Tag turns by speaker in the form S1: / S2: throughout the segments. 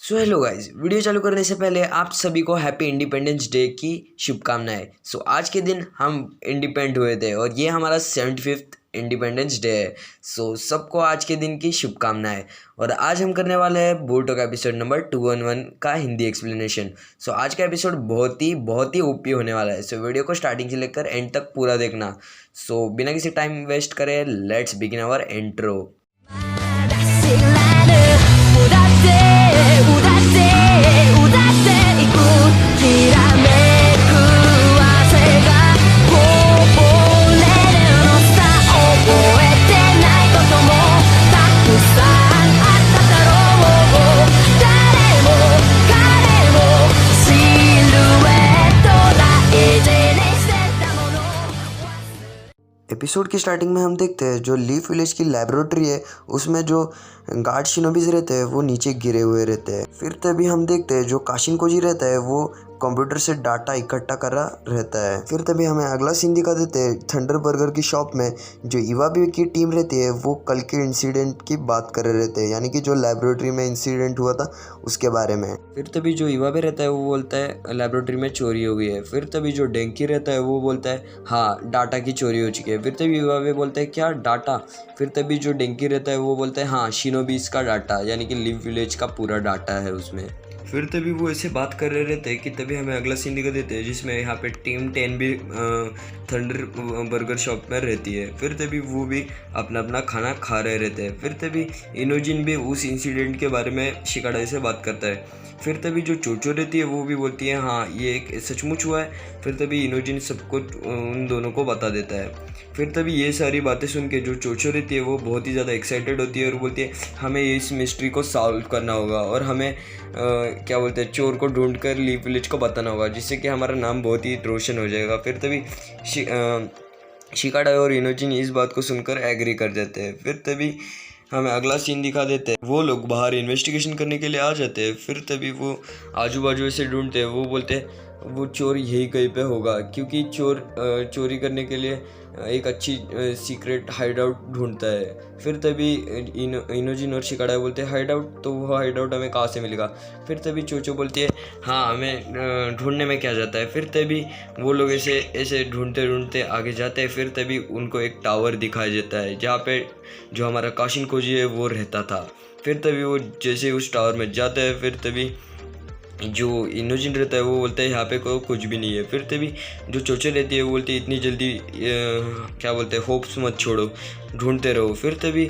S1: So hello guys, video चालू करने से पहले आप सभी को हैप्पी इंडिपेंडेंस डे की शुभकामनाएं। आज के दिन हम इंडिपेंडेंट हुए थे और ये हमारा 75th इंडिपेंडेंस डे है। सबको आज के दिन की शुभकामनाएं। और आज हम करने वाले हैं बोटो का एपिसोड नंबर 211 का हिंदी एक्सप्लेनेशन। आज का एपिसोड बहुत ही ओपी होने वाला है। वीडियो को स्टार्टिंग से लेकर एंड तक पूरा देखना। बिना किसी टाइम वेस्ट करे लेट्स बिगिन आवर इंट्रो।
S2: いくきらめく汗がこぼれるのさ覚えてないこともたくさんあっただろう誰も彼もシルエット大事にしてたもの
S1: एपिसोड की स्टार्टिंग में हम देखते हैं जो लीफ विलेज की लेबोरेटरी है उसमें जो गार्ड शिनोबीज रहते हैं वो नीचे गिरे हुए रहते हैं। फिर तभी हम देखते हैं जो काशिन कोजी रहता है वो कंप्यूटर से डाटा इकट्ठा कर रहा रहता है। फिर तभी हमें अगला सीन दिखा देते हैं थंडर बर्गर की शॉप में जो इवाबी की टीम रहती है वो कल के इंसिडेंट की बात कर रहे रहते हैं, यानी कि जो लेबोरेटरी में इंसिडेंट हुआ था उसके बारे में। फिर तभी जो इवाबे रहता है वो बोलता है लेबोरेटरी में चोरी हो गई है। फिर तभी जो डेंकी रहता है वो बोलता है हाँ डाटा की चोरी हो चुकी है। फिर तभी इवाबे बोलता है क्या डाटा। फिर तभी जो डेंकी रहता है वो बोलता है हाँ शिनोबीज का डाटा, यानी कि लीफ विलेज का पूरा डाटा है उसमें। फिर तभी वो ऐसे बात कर रहे रहते हैं कि तभी हमें अगला सीन दिखा देते हैं जिसमें यहाँ पे टीम 10 भी थंडर बर्गर शॉप में रहती है। फिर तभी वो भी अपना अपना खाना खा रहे रहते हैं। फिर तभी इनोजिन भी उस इंसिडेंट के बारे में शिकाडा से बात करता है। फिर तभी जो चोचो रहती है वो भी बोलती है हाँ ये एक सचमुच हुआ है। फिर तभी इनोजिन सबको उन दोनों को बता देता है। फिर तभी ये सारी बातें सुन के जो चोचो रहती है वो बहुत ही ज़्यादा एक्साइटेड होती है और बोलती है हमें इस मिस्ट्री को सॉल्व करना होगा और हमें क्या बोलते हैं चोर को ढूंढ कर लीफ विलेज को बताना होगा जिससे कि हमारा नाम बहुत ही रोशन हो जाएगा। फिर तभी शिकाडा और इनोजिन इस बात को सुनकर एग्री कर देते हैं। फिर तभी हमें अगला सीन दिखा देते हैं वो लोग बाहर इन्वेस्टिगेशन करने के लिए आ जाते हैं। फिर तभी वो आजू बाजू से ढूंढते हैं। वो बोलते हैं वो चोर यही कहीं पे होगा क्योंकि चोर चोरी करने के लिए एक अच्छी सीक्रेट हाइड आउट ढूंढता है। फिर तभी इनोजिन और शिकाडा बोलते हैं हाइड आउट, तो वो हाइड आउट हमें कहाँ से मिलेगा। फिर तभी चोचो बोलती है हाँ हमें ढूंढने में क्या जाता है। फिर तभी वो लोग ऐसे ऐसे ढूंढते ढूंढते आगे जाते हैं। फिर तभी उनको एक टावर दिखाई देता है जहाँ पे जो हमारा काशिन कोजी है वो रहता था। फिर तभी वो जैसे उस टावर में जाता है फिर तभी जो इनोजिन रहता है वो बोलता है यहाँ पे कुछ भी नहीं है। फिर तभी जो चोचो रहती है वो बोलती है इतनी जल्दी क्या बोलते हैं होप्स मत छोड़ो, ढूंढते रहो। फिर तभी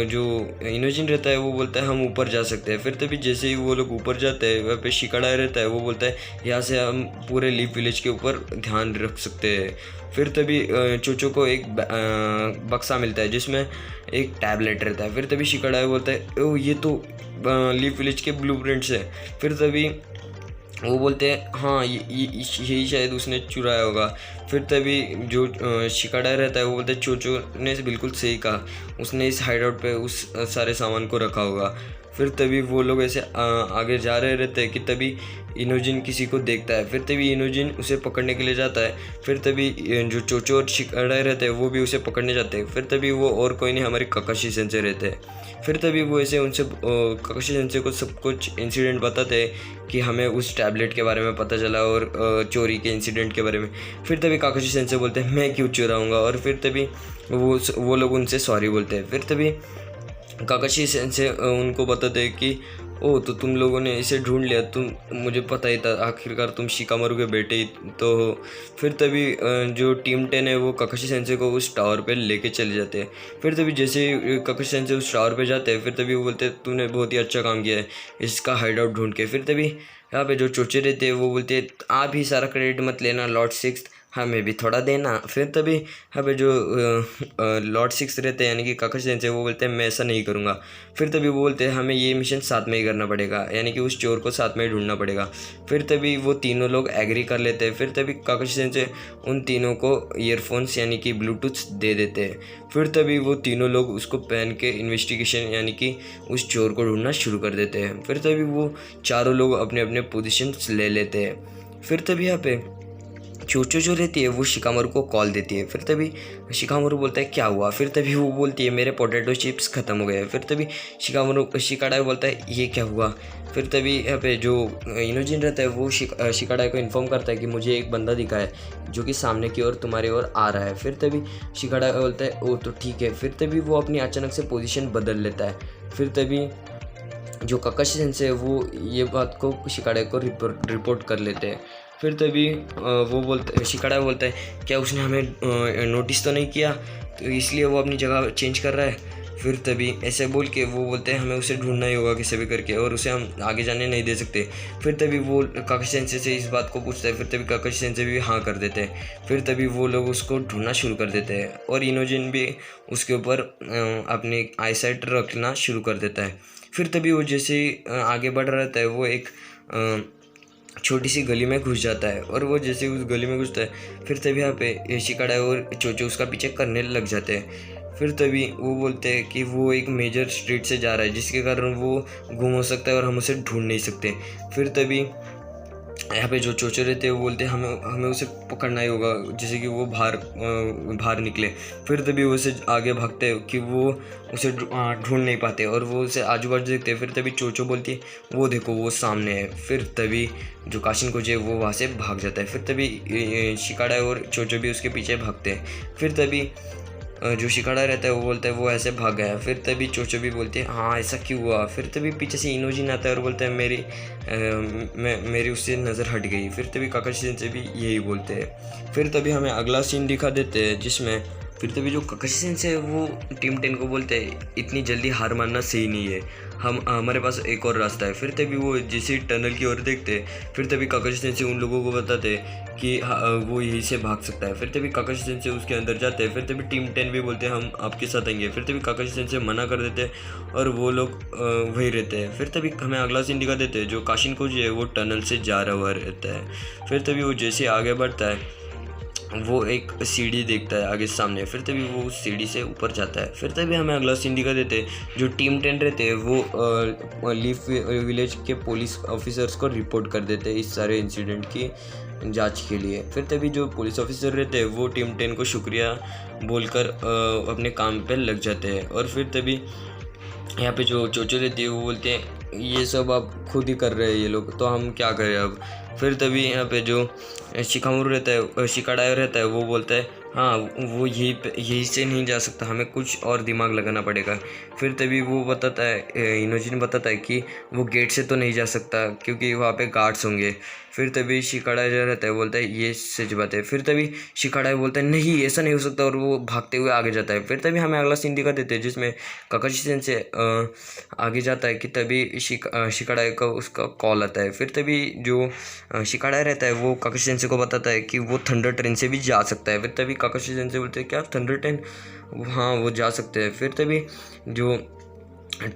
S1: जो इनोजिन रहता है वो बोलता है हम ऊपर जा सकते हैं। फिर तभी जैसे ही वो लोग ऊपर जाते हैं वहाँ पे शिकाडा रहता है वो बोलता है यहाँ से हम पूरे लीफ विलेज के ऊपर ध्यान रख सकते हैं। फिर तभी चोचो को एक बक्सा मिलता है जिसमें एक टैबलेट रहता है। फिर तभी शिकाडा बोलता है ओ ये तो लीफ विलेज के ब्लूप्रिंट्स है। फिर तभी वो बोलते हैं हाँ यही शायद उसने चुराया होगा। फिर तभी जो शिकाडा रहता है वो बोलते हैं चोचो ने बिल्कुल सही कहा, उसने इस हाइड आउट पे उस सारे सामान को रखा होगा। फिर तभी वो लोग ऐसे आगे जा रहे रहते हैं कि तभी इनोजिन किसी को देखता है। फिर तभी इनोजिन उसे पकड़ने के लिए जाता है। फिर तभी जो चोचो और शिकाडा रहते हैं वो भी उसे पकड़ने जाते हैं। फिर तभी वो और कोई नहीं हमारे काकाशी सेंसे रहते हैं। फिर तभी वो ऐसे उनसे काकाशी सेंसे को सब कुछ इंसिडेंट बताते हैं कि हमें उस टैबलेट के बारे में पता चला और चोरी के इंसिडेंट के बारे में। फिर तभी काकाशी सेंसे बोलते हैं मैं क्यों चुराऊँगा, और फिर तभी वो लोग उनसे सॉरी बोलते हैं। फिर तभी काकाशी सेंसे उनको बताते हैं कि ओ तो तुम लोगों ने इसे ढूंढ लिया, तुम मुझे पता ही था आखिरकार तुम शिकामारू के बेटे ही तो हो। फिर तभी जो टीम 10 है वो काकाशी सेंसे को उस टावर पे लेके चले जाते हैं। फिर तभी जैसे काकाशी सेंसे उस टावर पे जाते हैं फिर तभी वो बोलते हैं तूने बहुत ही अच्छा काम किया है इसका हाइड आउट ढूंढ के। फिर तभी यहाँ पे जो चोचे रहते हैं वो बोलते हैं आप ही सारा क्रेडिट मत लेना लॉर्ड सिक्स, हमें भी थोड़ा देना। फिर तभी यहाँ पे जो लॉर्ड सिक्स रहते हैं यानी कि काकाशी सेंसे वो बोलते हैं मैं ऐसा नहीं करूँगा। फिर तभी वो बोलते हैं हमें ये मिशन साथ में ही करना पड़ेगा, यानी कि उस चोर को साथ में ही ढूंढना पड़ेगा। फिर तभी वो तीनों लोग एग्री कर लेते हैं। फिर तभी काकाशी सेंसे उन तीनों को ईयरफोन्स यानी कि ब्लूटूथ दे देते हैं। फिर तभी वो तीनों लोग उसको पहन के इन्वेस्टिगेशन यानी कि उस चोर को ढूंढना शुरू कर देते हैं। फिर तभी वो चारों लोग अपने अपने पोजीशंस ले लेते हैं। फिर तभी यहाँ पे चोचो जो रहती है वो शिकामारू को कॉल देती है। फिर तभी शिकामारू बोलता है क्या हुआ। फिर तभी वो बोलती है मेरे पोटैटो चिप्स ख़त्म हो गए। फिर तभी शिकाडाई बोलता है ये क्या हुआ। फिर तभी यहाँ पे जो इनोजिन रहता है वो शिकाडाई को इन्फॉर्म करता है कि मुझे एक बंदा दिखा है जो कि सामने की ओर तुम्हारी ओर आ रहा है। फिर तभी शिकाडाई बोलता है ओ तो ठीक है। फिर तभी वो अपनी अचानक से पोजीशन बदल लेता है। फिर तभी जो काकाशी सेंसे है वो ये बात को शिकाडाई को रिपोर्ट कर लेते हैं। फिर तभी शिकाडाई बोलता है क्या उसने हमें नोटिस तो नहीं किया, तो इसलिए वो अपनी जगह चेंज कर रहा है। फिर तभी ऐसे बोल के वो बोलते हैं हमें उसे ढूंढना ही होगा किसी भी करके, और उसे हम आगे जाने नहीं दे सकते। फिर तभी वो काकाशी सेंसे से इस बात को पूछता है। फिर तभी काकाशी सेंसे भी हाँ कर देते हैं। फिर तभी वो लोग उसको ढूंढना शुरू कर देते हैं और इनोजिन भी उसके ऊपर अपनी आईसाइट रखना शुरू कर देता है। फिर तभी वो जैसे आगे बढ़ रहा रहता है वो एक छोटी सी गली में घुस जाता है, और वो जैसे उस गली में घुसता है फिर तभी यहाँ पे शिकाडाई और चोचो उसका पीछे करने लग जाते हैं। फिर तभी वो बोलते हैं कि वो एक मेजर स्ट्रीट से जा रहा है जिसके कारण वो गुम हो सकता है और हम उसे ढूंढ नहीं सकते। फिर तभी यहाँ पे जो चोचो रहते हैं वो बोलते हैं हमें उसे पकड़ना ही होगा, जैसे कि वो बाहर निकले। फिर तभी वो उसे आगे भागते हैं कि वो उसे ढूंढ नहीं पाते और वो उसे आजू बाजू देखते हैं। फिर तभी चोचो बोलती है वो देखो वो सामने है। फिर तभी जो काशिन कोजी है वो वहाँ से भाग जाता है। फिर तभी शिकाडाई और चोचो भी उसके पीछे भागते हैं। फिर तभी जो शिकाडाई रहता है वो बोलता है वो ऐसे भाग गया। फिर तभी चोचो भी बोलती है हाँ ऐसा क्यों हुआ। फिर तभी पीछे से इनोजिन आता है और बोलता है मेरी उससे नज़र हट गई। फिर तभी काकाशी सेंसे भी यही बोलते हैं। फिर तभी हमें अगला सीन दिखा देते हैं जिसमें फिर तभी जो काकाशी सेंसे है वो टीम 10 को बोलते हैं इतनी जल्दी हार मानना सही नहीं है, हमारे पास एक और रास्ता है। फिर तभी वो जैसे टनल की ओर देखते फिर तभी काकाशी सेंसे उन लोगों को बताते कि वो यहीं से भाग सकता है। फिर तभी काकाशी सेंसे उसके अंदर जाते हैं। फिर तभी टीम 10 भी बोलते हैं हम आपके साथ आएंगे। फिर तभी काकाशी सेंसे मना कर देते हैं और वो लोग वहीं रहते हैं। फिर तभी हमें अगला सीन दिखा देते हैं जो काशिन कोजी है वो टनल से जा रहा हुआ रहता है। फिर तभी वो जैसे आगे बढ़ता है वो एक सीढ़ी देखता है आगे सामने। फिर तभी वो उस सीढ़ी से ऊपर जाता है। फिर तभी हमें अगला सीन दिखा देते हैं जो टीम 10 रहते हैं वो लीफ विलेज के पुलिस ऑफिसर्स को रिपोर्ट कर देते हैं इस सारे इंसिडेंट की जांच के लिए। फिर तभी जो पुलिस ऑफिसर रहते हैं वो टीम 10 को शुक्रिया बोलकर अपने काम पे लग जाते हैं। और फिर तभी यहाँ पे जो चोचो रहती है वो बोलते हैं ये सब आप खुद ही कर रहे हैं ये लोग, तो हम क्या करें अब। फिर तभी यहाँ पे जो शिकामारू रहता है शिकाडाई रहता है वो बोलता है हाँ वो यहीं से नहीं जा सकता, हमें कुछ और दिमाग लगाना पड़ेगा। फिर तभी वो बताता है इनोजिन बताता है कि वो गेट से तो नहीं जा सकता क्योंकि वहाँ पे गार्ड्स होंगे। फिर तभी शिकाडाई जो रहता है बोलता है ये सच बात है। फिर तभी शिकाडाई बोलता है नहीं ऐसा नहीं हो सकता और वो भागते हुए आगे जाता है। फिर तभी हमें अगला सीन दिखा देते हैं जिसमें काकाशी सेंसे आगे जाता है कि तभी शिकाडाई का उसका कॉल आता है। फिर तभी जो शिकाडाई रहता है वो काकाशी सेंसे को बताता है कि वो थंडर ट्रेन से भी जा सकता है। फिर तभी काकाशी सेंसे बोलते हैं क्या थंडर ट्रेन, हाँ वो जा सकते हैं। फिर तभी जो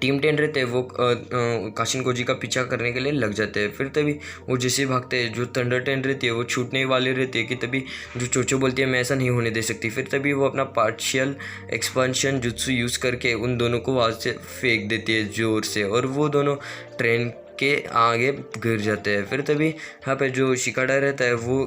S1: टीम 10 रहते हैं वो काशिन कोजी का पीछा करने के लिए लग जाते हैं। फिर तभी वो जैसे भागते हैं जो थंडर 10 रहती है वो छूटने वाली रहती है कि तभी जो चोचो बोलती है मैं ऐसा नहीं होने दे सकती। फिर तभी वो अपना पार्शियल एक्सपांशन जुत्सु यूज़ करके उन दोनों को वहाँ से फेंक देती है ज़ोर से और वो दोनों ट्रेन के आगे गिर जाते हैं। फिर तभी यहाँ पे जो शिकाडाई रहता है वो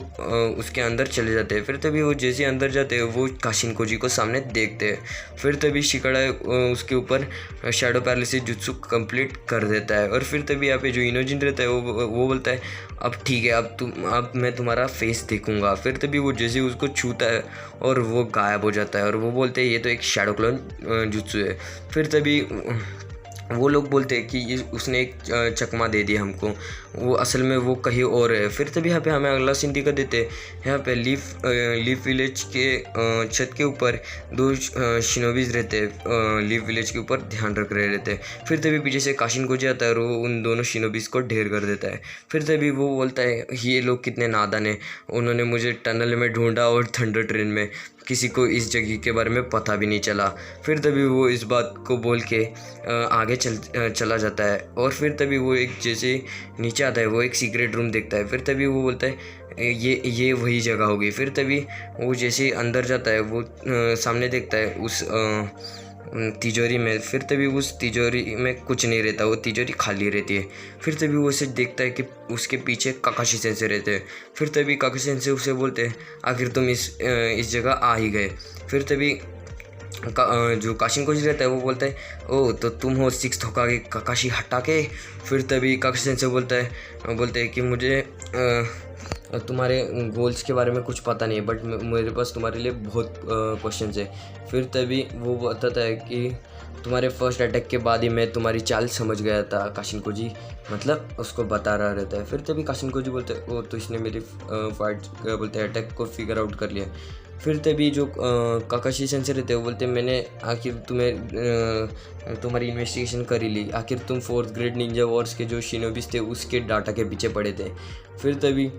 S1: उसके अंदर चले जाते हैं। फिर तभी वो जैसे अंदर जाते हैं वो काशिन कोजी को सामने देखते हैं। फिर तभी शिकाडाई उसके ऊपर शैडो पैरालिसिस जुत्सु कंप्लीट कर देता है। और फिर तभी यहाँ पे जो इनोजिन रहता है वो बोलता है अब ठीक है अब मैं तुम्हारा फेस देखूंगा। फिर तभी वो जैसे उसको छूता है और वो गायब हो जाता है और वो बोलते हैं ये तो एक शैडो क्लोन जुत्सु है। फिर तभी वो लोग बोलते हैं कि ये उसने एक चकमा दे दिया हमको, वो असल में वो कहीं और है। फिर तभी यहाँ पे हमें अगला सीन दिखा देते हैं। यहाँ पे लीफ विलेज के छत के ऊपर दो शिनोबीज रहते हैं, लीफ विलेज के ऊपर ध्यान रख रहे रहते हैं। फिर तभी पीछे से काशिन कोजी आता है और वो उन दोनों शिनोबीज को ढेर कर देता है। फिर तभी वो बोलता है ये लोग कितने नादान हैं, उन्होंने मुझे टनल में ढूंढा और थंडर ट्रेन में, किसी को इस जगह के बारे में पता भी नहीं चला। फिर तभी वो इस बात को बोल के आगे चला जाता है। और फिर तभी वो एक जैसे नीचे आता है वो एक सीक्रेट रूम देखता है। फिर तभी वो बोलता है ये वही जगह होगी। फिर तभी वो जैसे अंदर जाता है वो सामने देखता है उस तिजोरी में। फिर तभी उस तिजोरी में कुछ नहीं रहता, वो तिजोरी खाली रहती है। फिर तभी वो उसे देखता है कि उसके पीछे काकाशी सेंसे रहते हैं। फिर तभी काकाशी सेंसे उसे बोलते हैं आखिर तुम इस जगह आ ही गए। फिर तभी जो काशिन कोजी रहता है वो बोलता है ओ तो तुम हो 6th होकागे काकाशी हटाके। फिर तभी काकाशी सेंसे बोलते हैं कि मुझे तुम्हारे गोल्स के बारे में कुछ पता नहीं है, बट मेरे पास तुम्हारे लिए बहुत क्वेश्चंस है। फिर तभी वो बताता है कि तुम्हारे फर्स्ट अटैक के बाद ही मैं तुम्हारी चाल समझ गया था काशिन कोजी, मतलब उसको बता रहा रहता है। फिर तभी काशिन कोजी बोलते हैं ओ तो इसने मेरी अटैक को फिगर आउट कर लिया। फिर तभी जो काकाशी सेंसे रहते हैं वो बोलते हैं मैंने आखिर तुम्हारी इन्वेस्टिगेशन कर ही ली, आखिर तुम 4th ग्रेड निंजा वॉर्स के जो शिनोबिस थे उसके डाटा के पीछे पड़े थे। फिर तभी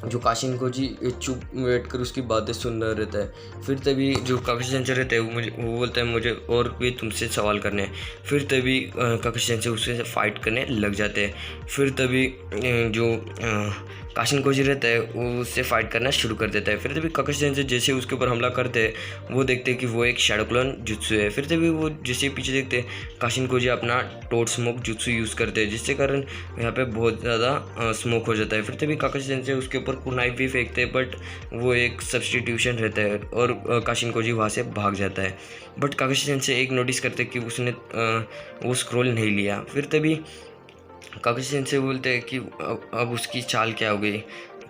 S1: जो काशिन कोजी चुप बैठ कर उसकी बातें सुन रहा रहता है। फिर तभी जो काकाशी सेंसे रहते हैं वो बोलता है मुझे और भी तुमसे सवाल करने हैं। फिर तभी काकाशी सेंसे उससे फाइट करने लग जाते हैं। फिर तभी जो काशिन कोजी रहता है वो उससे फाइट करना शुरू कर देता है। फिर तभी काकाशी सेंसे जैसे उसके ऊपर हमला करते हैं वो देखते हैं कि वो एक शैडो क्लोन जुत्सु है। फिर तभी वो जैसे पीछे देखते हैं काशिन कोजी अपना टोड स्मोक जुत्सु यूज़ करते हैं, जिससे कारण यहाँ पे बहुत ज़्यादा स्मोक हो जाता है। फिर तभी काकाशी सेंसे उसके ऊपर कुनाइफ भी फेंकते हैं, बट वो एक सब्सटीट्यूशन रहता है और काशिन कोजी वहाँ से भाग जाता है। बट काकाशी सेंसे एक नोटिस करते हैं कि उसने वो स्क्रॉल नहीं लिया। फिर तभी काकाशी सेंसे बोलते हैं कि अब उसकी चाल क्या हो गई,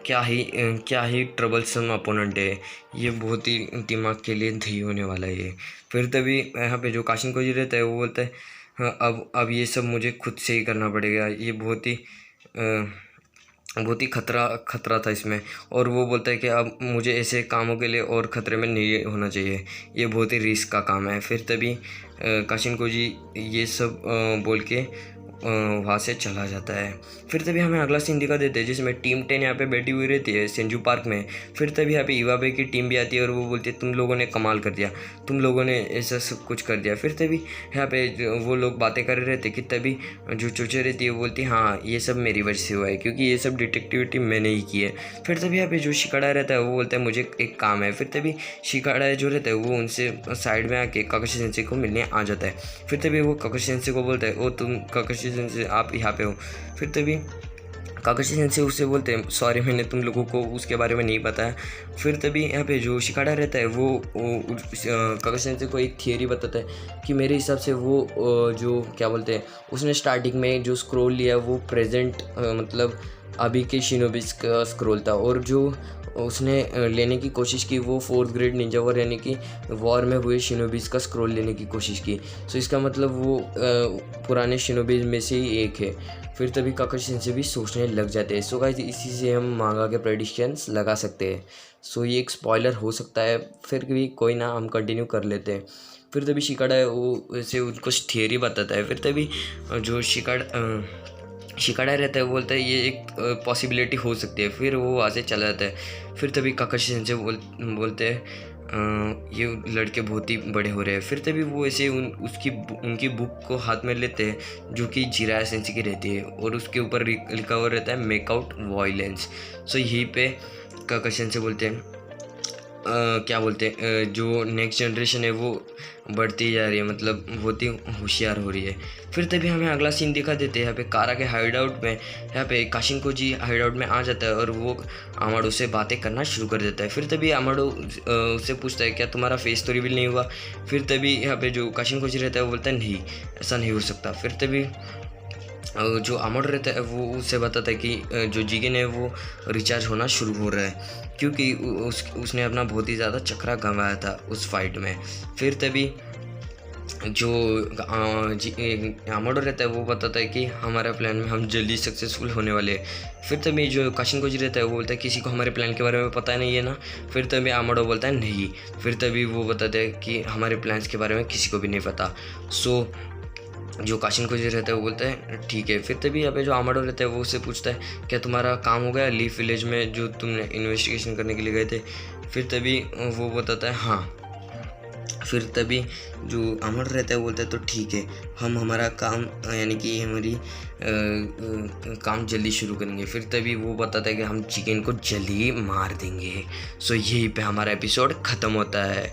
S1: क्या ही ट्रबलसम अपोनेंट है, ये बहुत ही दिमाग के लिए दही होने वाला है ये। फिर तभी यहाँ पे जो काशिन कोजी रहता है वो बोलता है हाँ अब ये सब मुझे खुद से ही करना पड़ेगा, ये बहुत ही खतरा था इसमें। और वो बोलता है कि अब मुझे ऐसे कामों के लिए और ख़तरे में नहीं होना चाहिए, ये बहुत ही रिस्क का काम है। फिर तभी काशिन कोजी ये सब बोल के वहाँ से चला जाता है। फिर तभी हमें अगला सीन दिखा देते हैं जिसमें टीम 10 यहाँ पे बैठी हुई रहती है सेंजू पार्क में। फिर तभी यहाँ पे इवाबे की टीम भी आती है और वो बोलती है तुम लोगों ने कमाल कर दिया, तुम लोगों ने ऐसा सब कुछ कर दिया। फिर तभी यहाँ पे वो लोग बातें कर रहे थे कि तभी जो चोचे रहती है वो बोलती है हाँ ये सब मेरी वजह से हुआ है क्योंकि ये सब डिटेक्टिविटी मैंने ही की है। फिर तभी यहाँ पे जो शिकाड़ा रहता है वो बोलता है मुझे एक काम है। फिर तभी शिकाड़ा जो रहता है वो उनसे साइड में आके काकाशी सेंसे को मिलने आ जाता है। फिर तभी वो काकाशी सेंसे को बोलता है ओ तुम काकाशी सेंसे आप यहाँ पे हो। फिर तभी काकाशी सेंसे उससे बोलते हैं सॉरी मैंने तुम लोगों को उसके बारे में नहीं बताया। फिर तभी यहाँ पे जो शिकाड़ा रहता है वो काकाशी सेंसे को एक थियरी बताता है कि मेरे हिसाब से वो जो क्या बोलते हैं उसने स्टार्टिंग में जो स्क्रॉल लिया वो प्रेजेंट मतलब अभी के शिनोबिस का स्क्रॉल था, और जो उसने लेने की कोशिश की वो 4th ग्रेड निंजा वॉर यानी कि वॉर में हुए शिनोबिस का स्क्रॉल लेने की कोशिश की। सो इसका मतलब वो पुराने शिनोबिस में से ही एक है। फिर तभी काकाशी सेंसे भी सोचने लग जाते हैं। सो गाइस इसी से हम मांगा के प्रेडिक्शंस लगा सकते हैं। सो ये एक स्पॉइलर हो सकता है, फिर भी कोई ना हम कंटिन्यू कर लेते हैं। फिर तभी शिकाड़ा है वो वैसे उनको थियरी बताता है। फिर तभी जो शिकाड़ा रहता है वो बोलता है ये एक पॉसिबिलिटी हो सकती है। फिर वो वहाँ से चला जाता है। फिर तभी काकाशी सेंसे बोलते हैं ये लड़के बहुत ही बड़े हो रहे हैं। फिर तभी वो ऐसे उनकी बुक को हाथ में लेते हैं जो कि जिराया सेंसे की रहती है और उसके ऊपर लिखा हुआ रहता है मेक आउट वायलेंस। सो यहीं पे काकाशी सेंसे बोलते हैं क्या बोलते हैं जो नेक्स्ट जनरेशन है वो बढ़ती जा रही है, मतलब बहुत ही होशियार हो रही है। फिर तभी हमें अगला सीन दिखा देते हैं यहाँ पे कारा के हाइड आउट में। यहाँ पे काशिन कोजी हाइड आउट में आ जाता है और वो आमाडो से बातें करना शुरू कर देता है। फिर तभी आमाडो उससे पूछता है क्या तुम्हारा फेस तो रिवील नहीं हुआ। फिर तभी यहाँ पे जो काशिन कोजी रहता है वो बोलता है नहीं ऐसा नहीं हो सकता। फिर तभी जो आमाडो रहता है वो उससे बताता है कि जो जिगेन है वो रिचार्ज होना शुरू हो रहा है क्योंकि उसने अपना बहुत ही ज़्यादा चक्रा गंवाया था उस फाइट में। फिर तभी जो आमाडो रहता है वो बताता है कि हमारा प्लान में हम जल्दी सक्सेसफुल होने वाले हैं। फिर तभी जो काशिन कोजी रहता है वो बोलता है किसी को हमारे प्लान के बारे में पता नहीं है ना। फिर तभी आमाडो बोलता है नहीं। फिर तभी वो बताता है कि हमारे प्लान्स के बारे में किसी को भी नहीं पता। सो जो काशिन कोजी रहता है वो बोलता है ठीक है। फिर तभी यहाँ पे जो आमाडो रहता है वो उससे पूछता है क्या तुम्हारा काम हो गया लीफ विलेज में जो तुमने इन्वेस्टिगेशन करने के लिए गए थे। फिर तभी वो बताता है हाँ। फिर तभी जो आमाडो रहता है वो बोलता है तो ठीक है हम हमारा काम यानी कि हमारी काम जल्दी शुरू करेंगे। फिर तभी वो बताता है कि हम चिकन को जल्दी ही मार देंगे। सो यहीं पे हमारा एपिसोड ख़त्म होता है।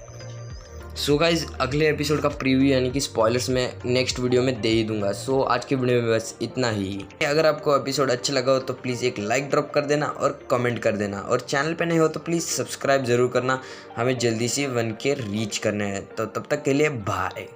S1: सो गाइज अगले एपिसोड का प्रीव्यू यानी कि स्पॉयलर्स मैं नेक्स्ट वीडियो में दे ही दूंगा। सो आज की वीडियो में बस इतना ही। अगर आपको एपिसोड अच्छा लगा हो तो प्लीज़ एक लाइक ड्रॉप कर देना और कमेंट कर देना, और चैनल पे नहीं हो तो प्लीज़ सब्सक्राइब ज़रूर करना। हमें जल्दी से 1K रीच करना है। तो तब तक के लिए बाय।